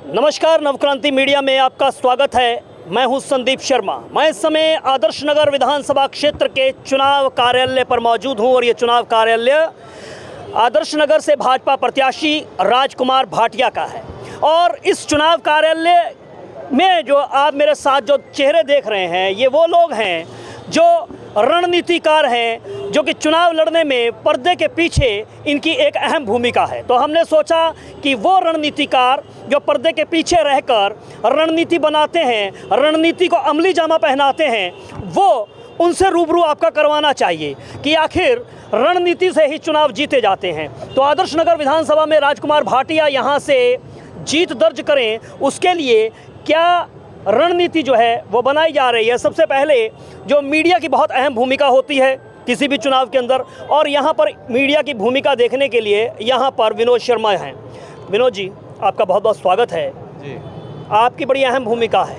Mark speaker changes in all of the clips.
Speaker 1: नमस्कार, नवक्रांति मीडिया में आपका स्वागत है। मैं हूं संदीप शर्मा। मैं इस समय आदर्श नगर विधानसभा क्षेत्र के चुनाव कार्यालय पर मौजूद हूं और ये चुनाव कार्यालय आदर्श नगर से भाजपा प्रत्याशी राजकुमार भाटिया का है। और इस चुनाव कार्यालय में जो आप मेरे साथ जो चेहरे देख रहे हैं, ये वो लोग हैं जो रणनीतिकार हैं, जो कि चुनाव लड़ने में पर्दे के पीछे इनकी एक अहम भूमिका है। तो हमने सोचा कि वो रणनीतिकार जो पर्दे के पीछे रहकर रणनीति बनाते हैं, रणनीति को अमली जामा पहनाते हैं, वो उनसे रूबरू आपका करवाना चाहिए कि आखिर रणनीति से ही चुनाव जीते जाते हैं। तो आदर्श नगर विधानसभा में राजकुमार भाटिया यहाँ से जीत दर्ज करें, उसके लिए क्या रणनीति जो है वो बनाई जा रही है। सबसे पहले जो मीडिया की बहुत अहम भूमिका होती है किसी भी चुनाव के अंदर, और यहाँ पर मीडिया की भूमिका देखने के लिए यहाँ पर विनोद शर्मा हैं। विनोद जी, आपका बहुत बहुत स्वागत है जी। आपकी बड़ी अहम भूमिका है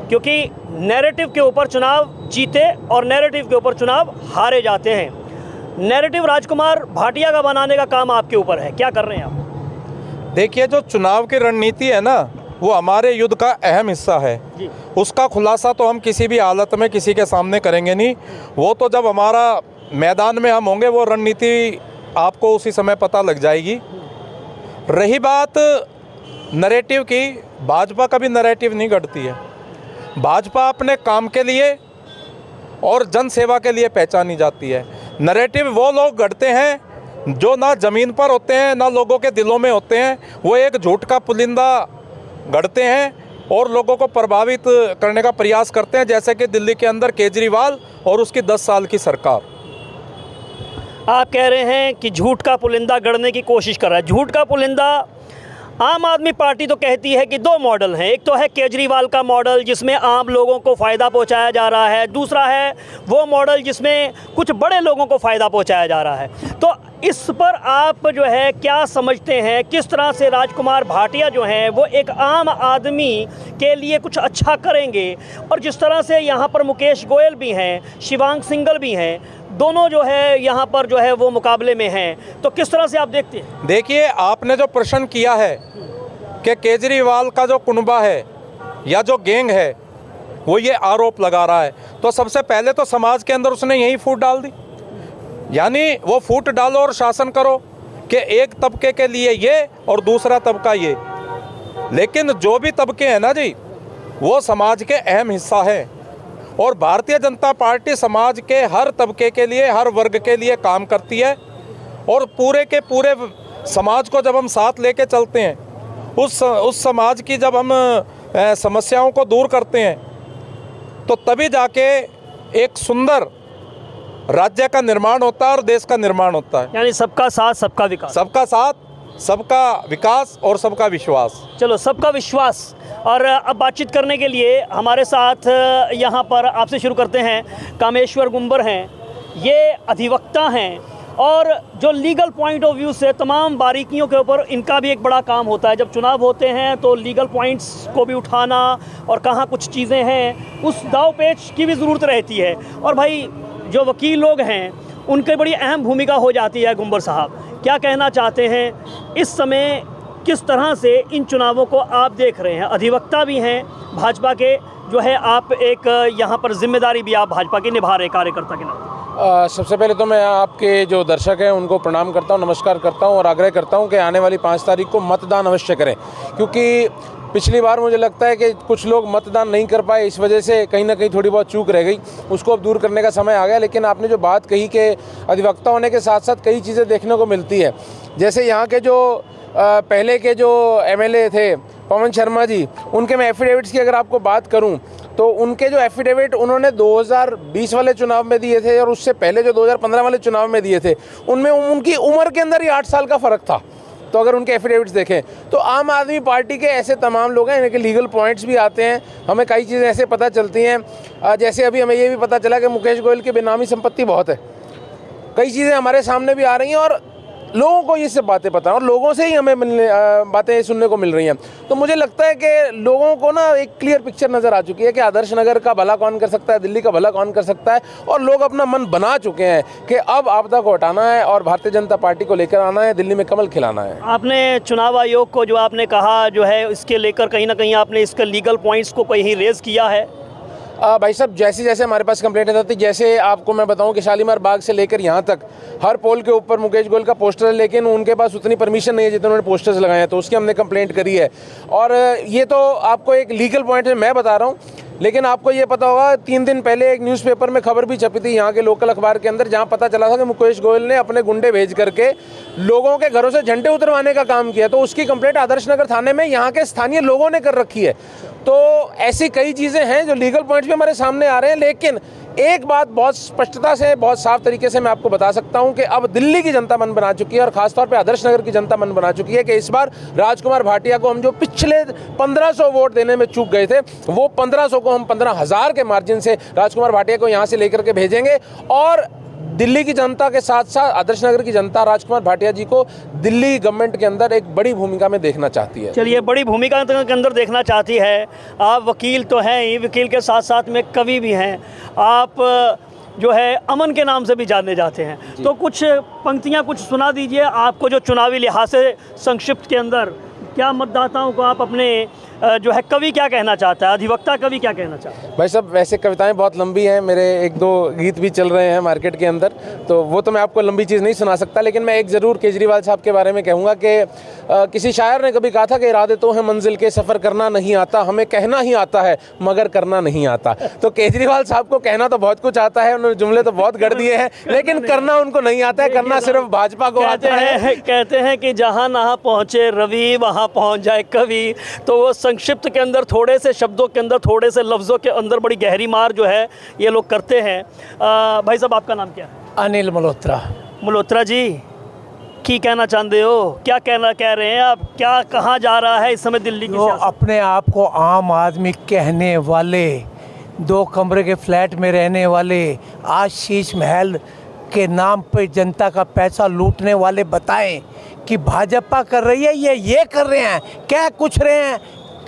Speaker 1: क्योंकि नैरेटिव के ऊपर चुनाव जीते और नैरेटिव के ऊपर चुनाव हारे जाते हैं। नैरेटिव राजकुमार भाटिया का बनाने का काम आपके ऊपर है, क्या कर रहे हैं आप?
Speaker 2: देखिए, जो चुनाव की रणनीति है ना, वो हमारे युद्ध का अहम हिस्सा है। उसका खुलासा तो हम किसी भी हालत में किसी के सामने करेंगे नहीं। वो तो जब हमारा मैदान में हम होंगे, वो रणनीति आपको उसी समय पता लग जाएगी। रही बात नैरेटिव की, भाजपा कभी नैरेटिव नहीं गढ़ती है। भाजपा अपने काम के लिए और जन सेवा के लिए पहचानी जाती है। नैरेटिव वो लोग गढ़ते हैं जो ना ज़मीन पर होते हैं ना लोगों के दिलों में होते हैं। वो एक झूठ का पुलिंदा गढ़ते हैं और लोगों को प्रभावित करने का प्रयास करते हैं, जैसे कि दिल्ली के अंदर केजरीवाल और उसकी 10 साल की सरकार।
Speaker 1: आप कह रहे हैं कि झूठ का पुलिंदा गढ़ने की कोशिश कर रहा है। झूठ का पुलिंदा आम आदमी पार्टी तो कहती है कि दो मॉडल हैं। एक तो है केजरीवाल का मॉडल जिसमें आम लोगों को फ़ायदा पहुंचाया जा रहा है, दूसरा है वो मॉडल जिसमें कुछ बड़े लोगों को फ़ायदा पहुंचाया जा रहा है। तो इस पर आप जो है क्या समझते हैं, किस तरह से राजकुमार भाटिया जो हैं वो एक आम आदमी के लिए कुछ अच्छा करेंगे? और जिस तरह से यहाँ पर मुकेश गोयल भी हैं, शिवांग सिंगल भी हैं, दोनों जो है यहाँ पर जो है वो मुकाबले में हैं, तो किस तरह से आप देखते हैं?
Speaker 2: देखिए, आपने जो प्रश्न किया है कि केजरीवाल का जो कुनबा है या जो गैंग है वो ये आरोप लगा रहा है, तो सबसे पहले तो समाज के अंदर उसने यही फूट डाल दी। यानी वो फूट डालो और शासन करो कि एक तबके के लिए ये और दूसरा तबका ये। लेकिन जो भी तबके हैं ना जी, वो समाज के अहम हिस्सा है और भारतीय जनता पार्टी समाज के हर तबके के लिए, हर वर्ग के लिए काम करती है। और पूरे के पूरे समाज को जब हम साथ लेके चलते हैं, उस समाज की जब हम समस्याओं को दूर करते हैं, तो तभी जाके एक सुंदर राज्य का निर्माण होता है और देश का निर्माण होता है।
Speaker 1: यानी सबका साथ सबका विकास।
Speaker 2: सबका साथ सबका विकास और सबका विश्वास।
Speaker 1: चलो, सबका विश्वास। और अब बातचीत करने के लिए हमारे साथ यहाँ पर आपसे शुरू करते हैं। कामेश्वर गुंबर हैं, ये अधिवक्ता हैं और जो लीगल पॉइंट ऑफ व्यू से तमाम बारीकियों के ऊपर इनका भी एक बड़ा काम होता है। जब चुनाव होते हैं तो लीगल पॉइंट्स को भी उठाना और कहाँ कुछ चीज़ें हैं, उस दाव पेच की भी ज़रूरत रहती है। और भाई जो वकील लोग हैं उनकी बड़ी अहम भूमिका हो जाती है। गुंबर साहब, क्या कहना चाहते हैं इस समय, किस तरह से इन चुनावों को आप देख रहे हैं? अधिवक्ता भी हैं भाजपा के, जो है आप एक यहाँ पर जिम्मेदारी भी आप भाजपा की निभा रहे कार्यकर्ता के नाते।
Speaker 3: सबसे पहले तो मैं आपके जो दर्शक हैं उनको प्रणाम करता हूँ, नमस्कार करता हूँ और आग्रह करता हूँ कि आने वाली 5 तारीख को मतदान अवश्य करें। क्योंकि पिछली बार मुझे लगता है कि कुछ लोग मतदान नहीं कर पाए, इस वजह से कहीं ना कहीं थोड़ी बहुत चूक रह गई, उसको अब दूर करने का समय आ गया। लेकिन आपने जो बात कही कि अधिवक्ता होने के साथ साथ कई चीज़ें देखने को मिलती है, जैसे यहाँ के जो पहले के जो एमएलए थे पवन शर्मा जी, उनके मैं एफिडेविट्स की अगर आपको बात करूं तो उनके जो एफिडेविट उन्होंने 2020 वाले चुनाव में दिए थे और उससे पहले जो 2015 वाले चुनाव में दिए थे, उनमें उनकी उम्र के अंदर ही 8 साल का फ़र्क था। तो अगर उनके एफिडेविट्स देखें तो आम आदमी पार्टी के ऐसे तमाम लोग हैं, इनके लीगल पॉइंट्स भी आते हैं। हमें कई चीज़ें ऐसे पता चलती हैं, जैसे अभी हमें ये भी पता चला कि मुकेश गोयल की बेनामी संपत्ति बहुत है। कई चीज़ें हमारे सामने भी आ रही हैं और लोगों को ये सब बातें पता है और लोगों से ही हमें बातें सुनने को मिल रही हैं। तो मुझे लगता है कि लोगों को ना एक क्लियर पिक्चर नज़र आ चुकी है कि आदर्श नगर का भला कौन कर सकता है, दिल्ली का भला कौन कर सकता है, और लोग अपना मन बना चुके हैं कि अब आपदा को हटाना है और भारतीय जनता पार्टी को लेकर आना है, दिल्ली में कमल खिलाना है।
Speaker 1: आपने चुनाव आयोग को जो आपने कहा जो है इसके लेकर कहीं ना कहीं आपने इसके लीगल पॉइंट्स को कहीं रेज किया है?
Speaker 3: भाई साहब, जैसे जैसे हमारे पास कंप्लेंट आती, जैसे आपको मैं बताऊं कि शालीमार बाग से लेकर यहाँ तक हर पोल के ऊपर मुकेश गोयल का पोस्टर है, लेकिन उनके पास उतनी परमिशन नहीं है जितने उन्होंने पोस्टर्स लगाए हैं, तो उसकी हमने कंप्लेंट करी है। और ये तो आपको एक लीगल पॉइंट है, मैं बता रहा हूँ, लेकिन आपको ये पता होगा 3 दिन पहले एक न्यूज़पेपर में खबर भी छपी थी यहाँ के लोकल अखबार के अंदर, जहाँ पता चला था कि मुकेश गोयल ने अपने गुंडे भेज करके लोगों के घरों से झंडे उतरवाने का काम किया। तो उसकी कंप्लेंट आदर्श नगर थाने में यहाँ के स्थानीय लोगों ने कर रखी है। तो ऐसी कई चीज़ें हैं जो लीगल पॉइंट्स भी हमारे सामने आ रहे हैं, लेकिन एक बात बहुत स्पष्टता से, बहुत साफ तरीके से मैं आपको बता सकता हूं कि अब दिल्ली की जनता मन बना चुकी है और खासतौर पे आदर्श नगर की जनता मन बना चुकी है कि इस बार राजकुमार भाटिया को हम जो पिछले 1500 वोट देने में चूक गए थे, वो 1500 को हम 15,000 के मार्जिन से राजकुमार भाटिया को यहां से लेकर के भेजेंगे। और दिल्ली की जनता के साथ साथ आदर्श नगर की जनता राजकुमार भाटिया जी को दिल्ली गवर्नमेंट के अंदर एक बड़ी भूमिका में देखना चाहती है।
Speaker 1: चलिए, बड़ी भूमिका के अंदर देखना चाहती है। आप वकील तो हैं ही, वकील के साथ साथ में कवि भी हैं, आप जो है अमन के नाम से भी जाने जाते हैं, तो कुछ पंक्तियां कुछ सुना दीजिए। आपको जो चुनावी लिहाज से संक्षिप्त के अंदर क्या मतदाताओं को आप अपने जो है कवि क्या कहना चाहता है, अधिवक्ता कवि क्या कहना चाहता है?
Speaker 3: भाई साहब, वैसे कविताएं बहुत लंबी हैं, मेरे 1-2 गीत भी चल रहे हैं मार्केट के अंदर, तो वो तो मैं आपको लंबी चीज़ नहीं सुना सकता, लेकिन मैं एक ज़रूर केजरीवाल साहब के बारे में कहूँगा कि किसी शायर ने कभी कहा था कि इरादे तो हैं मंजिल के, सफ़र करना नहीं आता, हमें कहना ही आता है मगर करना नहीं आता। तो केजरीवाल साहब को कहना तो बहुत कुछ आता है, उन्होंने जुमले तो बहुत गढ़ दिए हैं, लेकिन करना उनको नहीं आता है, करना सिर्फ भाजपा को आता है।
Speaker 1: कहते हैं कि जहाँ ना पहुँचे रवि वहाँ पहुँच जाए कवि। तो वो संक्षिप्त के अंदर थोड़े से शब्दों के अंदर, थोड़े से लफ्ज़ों के अंदर बड़ी गहरी मार जो है ये लोग करते हैं। भाई साहब, आपका नाम क्या है?
Speaker 4: अनिल मल्होत्रा।
Speaker 1: मल्होत्रा जी, की कहना चाहते हो, क्या कहना कह रहे हैं आप, क्या कहाँ जा रहा है इस समय दिल्ली की सियासत?
Speaker 4: अपने आप को आम आदमी कहने वाले, 2 कमरे के फ्लैट में रहने वाले, आज शीश महल के नाम पे जनता का पैसा लूटने वाले बताएं कि भाजपा कर रही है, ये कर रहे हैं, क्या कुछ रहे हैं,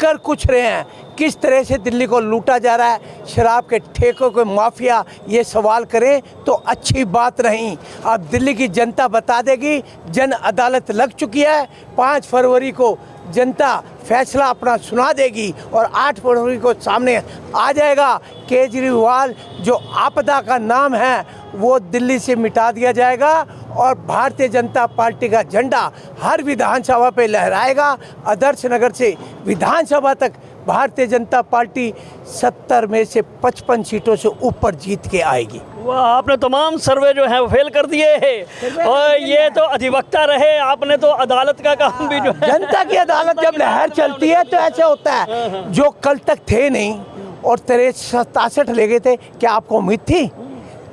Speaker 4: कर कुछ रहे हैं, किस तरह से दिल्ली को लूटा जा रहा है, शराब के ठेकों के माफिया, ये सवाल करें तो अच्छी बात नहीं। अब दिल्ली की जनता बता देगी, जन अदालत लग चुकी है, 5 फरवरी को जनता फैसला अपना सुना देगी और 8 फरवरी को सामने आ जाएगा। केजरीवाल जो आपदा का नाम है वो दिल्ली से मिटा दिया जाएगा और भारतीय जनता पार्टी का झंडा हर विधानसभा पे लहराएगा। आदर्श नगर से विधानसभा तक भारतीय जनता पार्टी 70 में से 55 सीटों से ऊपर जीत के आएगी।
Speaker 1: वाह, आपने तमाम सर्वे जो है वो फेल कर दिए हैं। और ये तो अधिवक्ता रहे, आपने तो अदालत का काम भी जो है।
Speaker 4: जनता की अदालत जब लहर चलती है तो ऐसे होता है। जो कल तक थे नहीं और 63 ले गए थे, क्या आपको उम्मीद थी?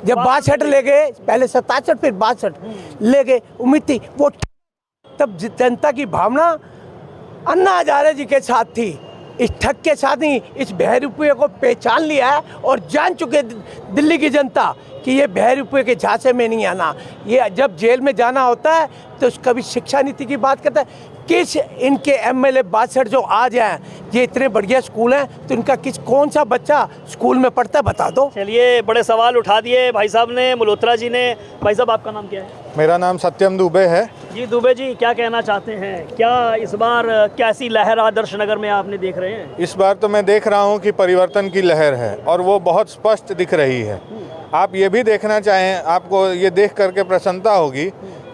Speaker 4: जब 62 ले गए, पहले 67 फिर 62 ले गए, उम्मीद थी वो? तब जनता की भावना अन्ना हजारे जी के साथ थी। इस ठग के साथ ही इस बहरूपये को पहचान लिया है और जान चुके दिल्ली की जनता कि ये बहरूपये के झांसे में नहीं आना। ये जब जेल में जाना होता है तो कभी शिक्षा नीति की बात करता है, किस इनके एमएलए 62 जो आ जाए, ये इतने बढ़िया स्कूल हैं, तो इनका कौन सा बच्चा स्कूल में पढ़ता है, बता दो।
Speaker 1: चलिए, बड़े सवाल उठा दिए भाई साहब ने, मल्होत्रा जी ने। भाई साहब, आपका नाम क्या है?
Speaker 5: मेरा नाम सत्यम दुबे है।
Speaker 1: जी दुबे जी, क्या कहना चाहते हैं? क्या इस बार कैसी लहर आदर्श नगर में आपने देख रहे हैं?
Speaker 5: इस बार तो मैं देख रहा हूं कि परिवर्तन की लहर है और वो बहुत स्पष्ट दिख रही है। आप ये भी देखना चाहें, आपको ये देख करके प्रसन्नता होगी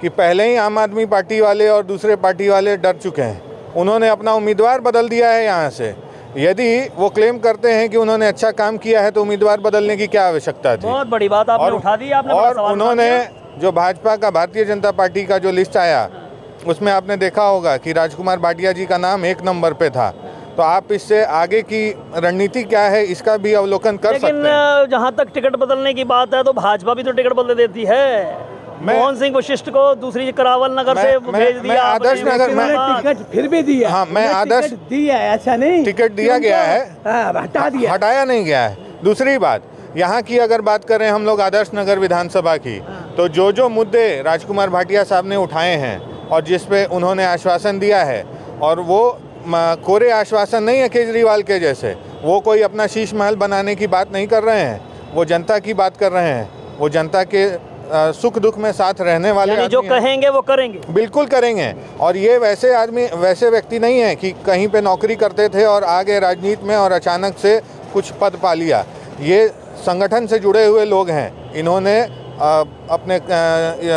Speaker 5: कि पहले ही आम आदमी पार्टी वाले और दूसरे पार्टी वाले डर चुके हैं। उन्होंने अपना उम्मीदवार बदल दिया है यहाँ से। यदि वो क्लेम करते हैं कि उन्होंने अच्छा काम किया है तो उम्मीदवार बदलने की क्या आवश्यकता थी?
Speaker 1: बहुत बड़ी बात आपने उठा दी। आपने
Speaker 5: और उन्होंने जो भाजपा का, भारतीय जनता पार्टी का जो लिस्ट आया, उसमें आपने देखा होगा कि राजकुमार भाटिया जी का नाम 1 नंबर पे था। तो आप इससे आगे की रणनीति क्या है इसका भी अवलोकन कर सकते हैं।
Speaker 1: लेकिन जहाँ तक टिकट बदलने की बात है तो भाजपा भी तो टिकट बदल देती है। मोहन सिंह वशिष्ठ को दूसरी करावल नगर से भेज दिया।
Speaker 5: आदर्श नगर में
Speaker 4: टिकट फिर भी दिया।
Speaker 5: हाँ, मैं आदर्श
Speaker 4: दिया, ऐसा नहीं
Speaker 5: टिकट दिया गया है,
Speaker 4: हटा दिया,
Speaker 5: हटाया नहीं गया है। दूसरी बात, यहाँ की अगर बात करें हम लोग आदर्श नगर विधानसभा की, तो जो मुद्दे राजकुमार भाटिया साहब ने उठाए हैं और जिस पे उन्होंने आश्वासन दिया है, और वो कोरे आश्वासन नहीं है केजरीवाल के जैसे, वो कोई अपना शीश महल बनाने की बात नहीं कर रहे हैं, वो जनता की बात कर रहे हैं, वो जनता के सुख दुख में साथ रहने वाले
Speaker 1: यानी जो
Speaker 5: आदमी हैं।
Speaker 1: कहेंगे वो करेंगे।
Speaker 5: बिल्कुल करेंगे। और ये वैसे व्यक्ति नहीं है कि कहीं पे नौकरी करते थे और आगे राजनीति में और अचानक से कुछ पद पा लिया। ये संगठन से जुड़े हुए लोग हैं। इन्होंने अपने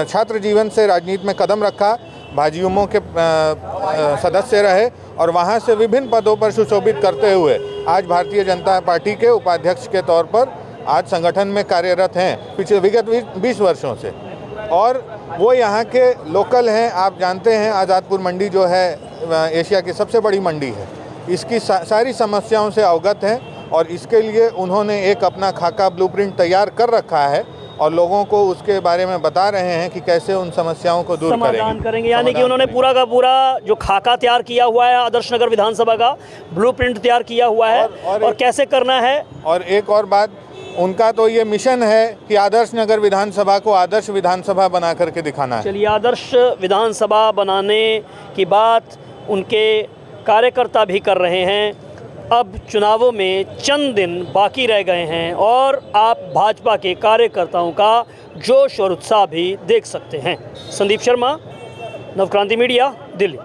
Speaker 5: छात्र जीवन से राजनीति में कदम रखा, भाजयुमो के सदस्य रहे और वहाँ से विभिन्न पदों पर सुशोभित करते हुए आज भारतीय जनता पार्टी के उपाध्यक्ष के तौर पर आज संगठन में कार्यरत हैं पिछले विगत 20 वर्षों से। और वो यहाँ के लोकल हैं। आप जानते हैं आज़ादपुर मंडी जो है एशिया की सबसे बड़ी मंडी है, इसकी सारी समस्याओं से अवगत हैं और इसके लिए उन्होंने एक अपना खाका ब्लूप्रिंट तैयार कर रखा है और लोगों को उसके बारे में बता रहे हैं कि कैसे उन समस्याओं को दूर
Speaker 1: समाधान करेंगे। यानी कि उन्होंने पूरा का पूरा जो खाका तैयार किया हुआ है आदर्श नगर विधानसभा का, ब्लूप्रिंट तैयार किया हुआ है और कैसे करना है। और
Speaker 5: एक और बात, उनका तो ये मिशन है कि आदर्श नगर विधानसभा को आदर्श विधानसभा बना करके दिखाना है।
Speaker 1: चलिए, आदर्श विधानसभा बनाने की बात उनके कार्यकर्ता भी कर रहे हैं। अब चुनावों में चंद दिन बाकी रह गए हैं और आप भाजपा के कार्यकर्ताओं का जोश और उत्साह भी देख सकते हैं। संदीप शर्मा, नवक्रांति मीडिया, दिल्ली।